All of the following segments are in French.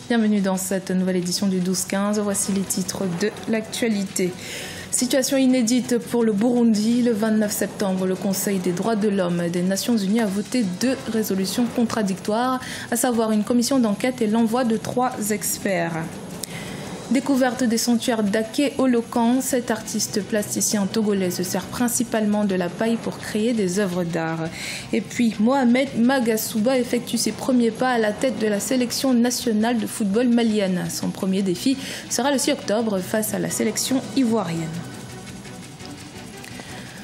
Bienvenue dans cette nouvelle édition du 12-15. Voici les titres de l'actualité. Situation inédite pour le Burundi. Le 29 septembre, le Conseil des droits de l'homme des Nations Unies a voté 2 résolutions contradictoires, à savoir une commission d'enquête et l'envoi de 3 experts. Découverte des sanctuaires d'Ake Olokan, cet artiste plasticien togolais se sert principalement de la paille pour créer des œuvres d'art. Et puis, Mohamed Magasuba effectue ses premiers pas à la tête de la sélection nationale de football malienne. Son premier défi sera le 6 octobre face à la sélection ivoirienne.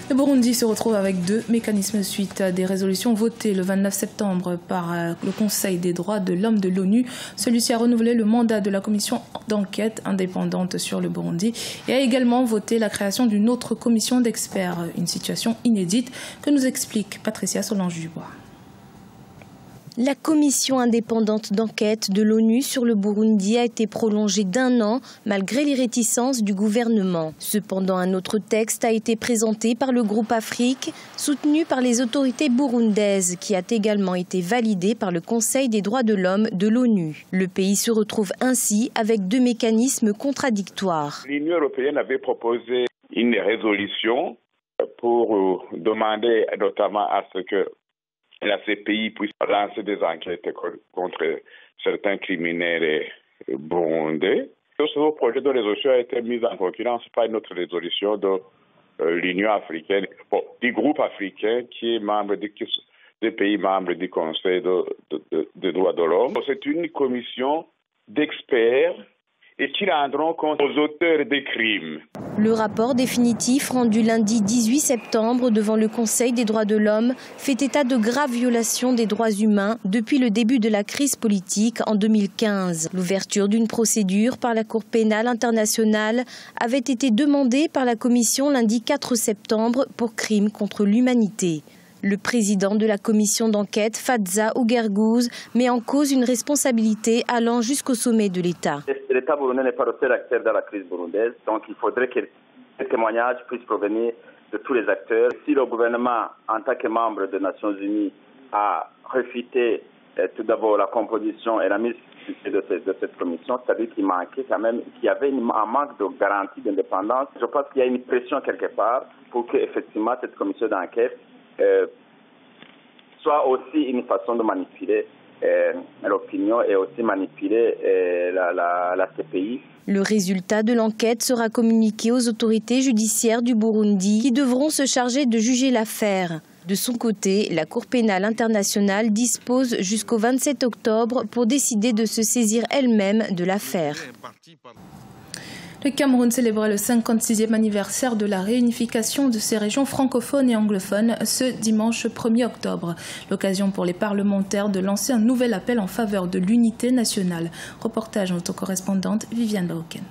Le Burundi se retrouve avec 2 mécanismes suite à des résolutions votées le 29 septembre par le Conseil des droits de l'homme de l'ONU. Celui-ci a renouvelé le mandat de la commission d'enquête indépendante sur le Burundi et a également voté la création d'une autre commission d'experts. Une situation inédite que nous explique Patricia Solange-Dubois. La commission indépendante d'enquête de l'ONU sur le Burundi a été prolongée d'1 an malgré les réticences du gouvernement. Cependant, un autre texte a été présenté par le groupe Afrique, soutenu par les autorités burundaises, qui a également été validé par le Conseil des droits de l'homme de l'ONU. Le pays se retrouve ainsi avec 2 mécanismes contradictoires. L'Union européenne avait proposé une résolution pour demander notamment à ce que la CPI puisse lancer des enquêtes contre certains criminels burundais. Ce projet de résolution a été mis en concurrence par une autre résolution de l'Union africaine, du groupe africain qui est membre des pays membres du Conseil des droits de l'homme. C'est une commission d'experts et qui rendront compte aux auteurs des crimes. Le rapport définitif rendu lundi 18 septembre devant le Conseil des droits de l'homme fait état de graves violations des droits humains depuis le début de la crise politique en 2015. L'ouverture d'une procédure par la Cour pénale internationale avait été demandée par la Commission lundi 4 septembre pour crimes contre l'humanité. Le président de la commission d'enquête, Fadza Ougergouz, met en cause une responsabilité allant jusqu'au sommet de l'État. L'État burundais n'est pas le seul acteur dans la crise burundaise, donc il faudrait que les témoignages puissent provenir de tous les acteurs. Si le gouvernement, en tant que membre des Nations Unies, a refuté tout d'abord la composition et la mise de cette commission, c'est-à-dire qu'il manquait quand même, qu'il y avait un manque de garantie d'indépendance. Je pense qu'il y a une pression quelque part pour que effectivement cette commission d'enquête soit aussi une façon de manipuler l'opinion et aussi manipuler la CPI. Le résultat de l'enquête sera communiqué aux autorités judiciaires du Burundi qui devront se charger de juger l'affaire. De son côté, la Cour pénale internationale dispose jusqu'au 27 octobre pour décider de se saisir elle-même de l'affaire. Le Cameroun célébrait le 56e anniversaire de la réunification de ses régions francophones et anglophones ce dimanche 1er octobre. L'occasion pour les parlementaires de lancer un nouvel appel en faveur de l'unité nationale. Reportage de notre correspondante Viviane Baoken.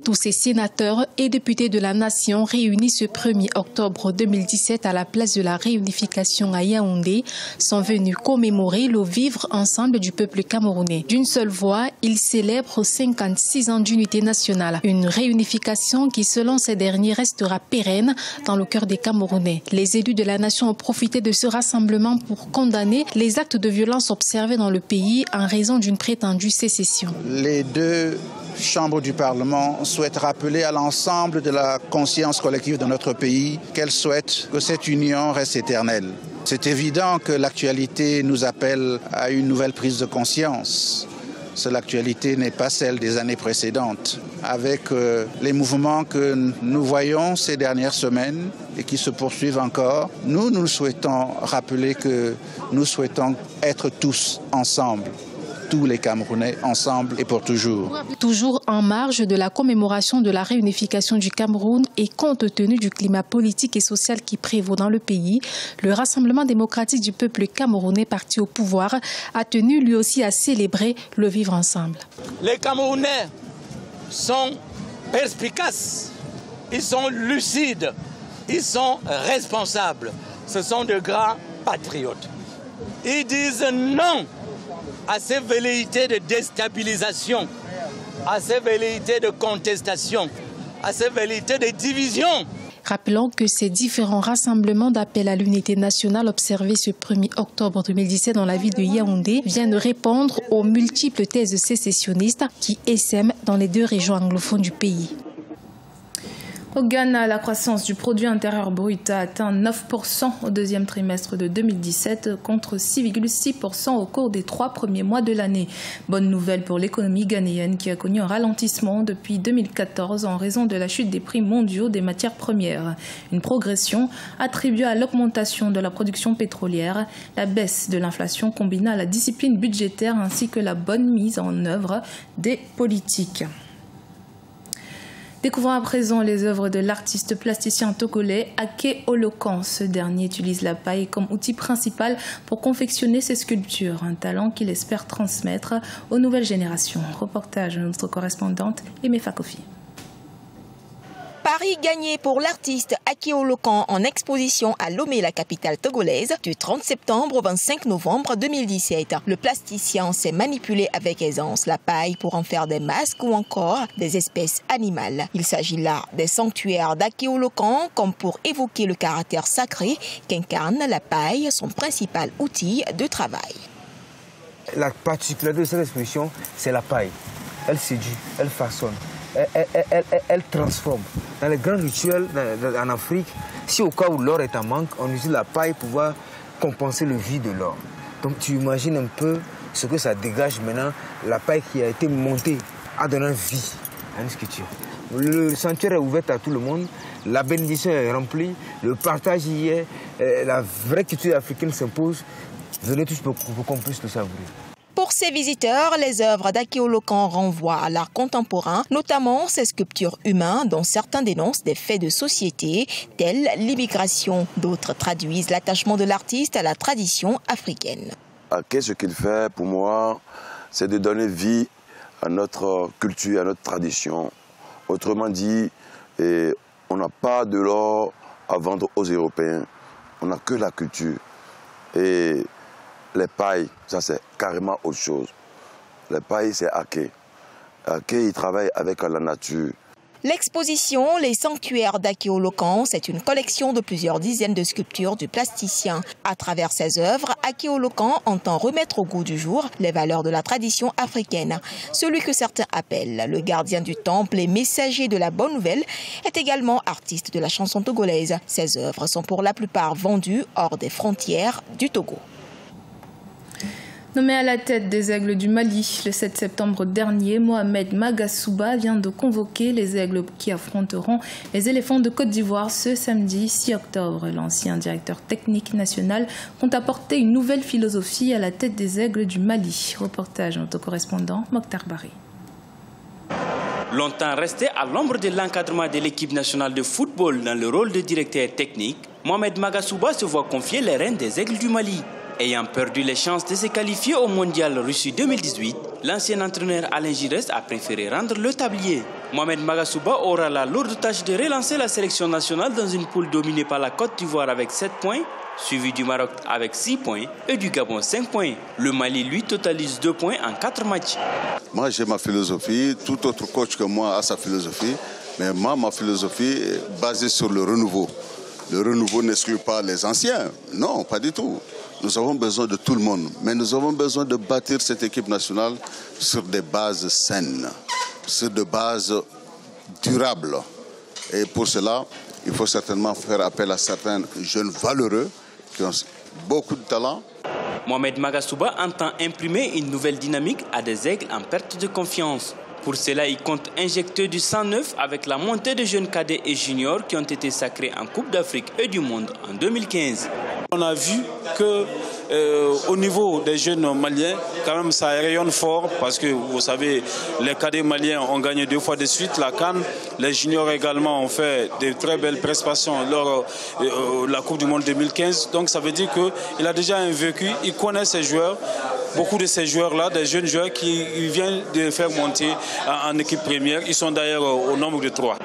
Tous ces sénateurs et députés de la nation réunis ce 1er octobre 2017 à la place de la réunification à Yaoundé sont venus commémorer le vivre ensemble du peuple camerounais. D'une seule voix, ils célèbrent 56 ans d'unité nationale. Une réunification qui, selon ces derniers, restera pérenne dans le cœur des Camerounais. Les élus de la nation ont profité de ce rassemblement pour condamner les actes de violence observés dans le pays en raison d'une prétendue sécession. Les 2 chambres du Parlement souhaitent rappeler à l'ensemble de la conscience collective de notre pays qu'elle souhaite que cette union reste éternelle. C'est évident que l'actualité nous appelle à une nouvelle prise de conscience. L'actualité n'est pas celle des années précédentes. Avec les mouvements que nous voyons ces dernières semaines et qui se poursuivent encore, nous souhaitons rappeler que nous souhaitons être tous ensemble. Tous les Camerounais ensemble et pour toujours. Toujours en marge de la commémoration de la réunification du Cameroun et compte tenu du climat politique et social qui prévaut dans le pays, le Rassemblement démocratique du peuple camerounais parti au pouvoir a tenu lui aussi à célébrer le vivre ensemble. Les Camerounais sont perspicaces, ils sont lucides, ils sont responsables. Ce sont de grands patriotes. Ils disent non à ces velléités de déstabilisation, à ces velléités de contestation, à ces velléités de division. Rappelons que ces différents rassemblements d'appel à l'unité nationale observés ce 1er octobre 2017 dans la ville de Yaoundé viennent répondre aux multiples thèses sécessionnistes qui essaiment dans les deux régions anglophones du pays. Au Ghana, la croissance du produit intérieur brut a atteint 9% au deuxième trimestre de 2017 contre 6,6% au cours des 3 premiers mois de l'année. Bonne nouvelle pour l'économie ghanéenne qui a connu un ralentissement depuis 2014 en raison de la chute des prix mondiaux des matières premières. Une progression attribuée à l'augmentation de la production pétrolière, la baisse de l'inflation combinée à la discipline budgétaire ainsi que la bonne mise en œuvre des politiques. Découvrons à présent les œuvres de l'artiste plasticien togolais Ake Olokan. Ce dernier utilise la paille comme outil principal pour confectionner ses sculptures, un talent qu'il espère transmettre aux nouvelles générations. Reportage de notre correspondante Emefa Kofi. Paris gagné pour l'artiste Ake Olokan en exposition à Lomé, la capitale togolaise, du 30 septembre au 25 novembre 2017. Le plasticien sait manipuler avec aisance la paille pour en faire des masques ou encore des espèces animales. Il s'agit là des sanctuaires d'Ake Olokan, comme pour évoquer le caractère sacré qu'incarne la paille, son principal outil de travail. La particularité de cette exposition, c'est la paille. Elle séduit, elle façonne. Elle transforme. Dans les grands rituels en Afrique, si au cas où l'or est en manque, on utilise la paille pour pouvoir compenser le vide de l'or. Donc tu imagines un peu ce que ça dégage maintenant, la paille qui a été montée a donné vie à une sculpture. Le sanctuaire est ouvert à tout le monde, la bénédiction est remplie, le partage y est, la vraie culture africaine s'impose. Venez tous pour qu'on puisse le savourer. Pour ces visiteurs, les œuvres d'Ake Olokan renvoient à l'art contemporain, notamment ses sculptures humaines dont certains dénoncent des faits de société tels l'immigration. D'autres traduisent l'attachement de l'artiste à la tradition africaine. Ake, ce qu'il fait pour moi, c'est de donner vie à notre culture, à notre tradition. Autrement dit, on n'a pas de l'or à vendre aux Européens, on n'a que la culture. Et les pailles, ça c'est carrément autre chose. Les pailles, c'est Ake. Ake, il travaille avec la nature. L'exposition Les sanctuaires d'Ake Olokan, c'est une collection de plusieurs dizaines de sculptures du plasticien. À travers ses œuvres, Ake Olokan entend remettre au goût du jour les valeurs de la tradition africaine. Celui que certains appellent le gardien du temple et messager de la bonne nouvelle est également artiste de la chanson togolaise. Ses œuvres sont pour la plupart vendues hors des frontières du Togo. Nommé à la tête des Aigles du Mali, le 7 septembre dernier, Mohamed Magasuba vient de convoquer les Aigles qui affronteront les éléphants de Côte d'Ivoire ce samedi 6 octobre. L'ancien directeur technique national compte apporter une nouvelle philosophie à la tête des Aigles du Mali. Reportage de notre correspondant Mokhtar Bari. Longtemps resté à l'ombre de l'encadrement de l'équipe nationale de football dans le rôle de directeur technique, Mohamed Magasuba se voit confier les rênes des Aigles du Mali. Ayant perdu les chances de se qualifier au Mondial Russie 2018, l'ancien entraîneur Alain Giresse a préféré rendre le tablier. Mohamed Magasuba aura la lourde tâche de relancer la sélection nationale dans une poule dominée par la Côte d'Ivoire avec 7 points, suivi du Maroc avec 6 points et du Gabon 5 points. Le Mali, lui, totalise 2 points en 4 matchs. Moi, j'ai ma philosophie. Tout autre coach que moi a sa philosophie. Mais moi, ma philosophie est basée sur le renouveau. Le renouveau n'exclut pas les anciens. Non, pas du tout. Nous avons besoin de tout le monde, mais nous avons besoin de bâtir cette équipe nationale sur des bases saines, sur des bases durables. Et pour cela, il faut certainement faire appel à certains jeunes valeureux qui ont beaucoup de talent. Mohamed Magasuba entend imprimer une nouvelle dynamique à des Aigles en perte de confiance. Pour cela, il compte injecter du sang neuf avec la montée de jeunes cadets et juniors qui ont été sacrés en Coupe d'Afrique et du Monde en 2015. On a vu que au niveau des jeunes maliens, quand même ça rayonne fort parce que vous savez, les cadets maliens ont gagné 2 fois de suite la CAN. Les juniors également ont fait de très belles prestations lors de la Coupe du Monde 2015. Donc ça veut dire qu'il a déjà un vécu, il connaît ses joueurs. Beaucoup de ces joueurs-là, des jeunes joueurs qui viennent de faire monter en équipe première, ils sont d'ailleurs au nombre de 3.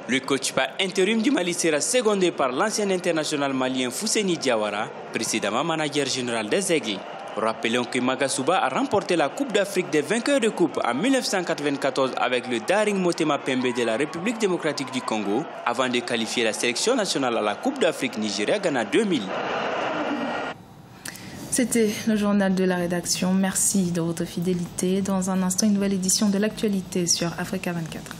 Le coach par intérim du Mali sera secondé par l'ancien international malien Fousseni Diawara, précédemment manager général des Aigles. Rappelons que Magasuba a remporté la Coupe d'Afrique des vainqueurs de coupe en 1994 avec le Daring Motema Pembe de la République démocratique du Congo, avant de qualifier la sélection nationale à la Coupe d'Afrique Nigeria-Ghana 2000. C'était le journal de la rédaction. Merci de votre fidélité. Dans un instant, une nouvelle édition de l'actualité sur Africa 24.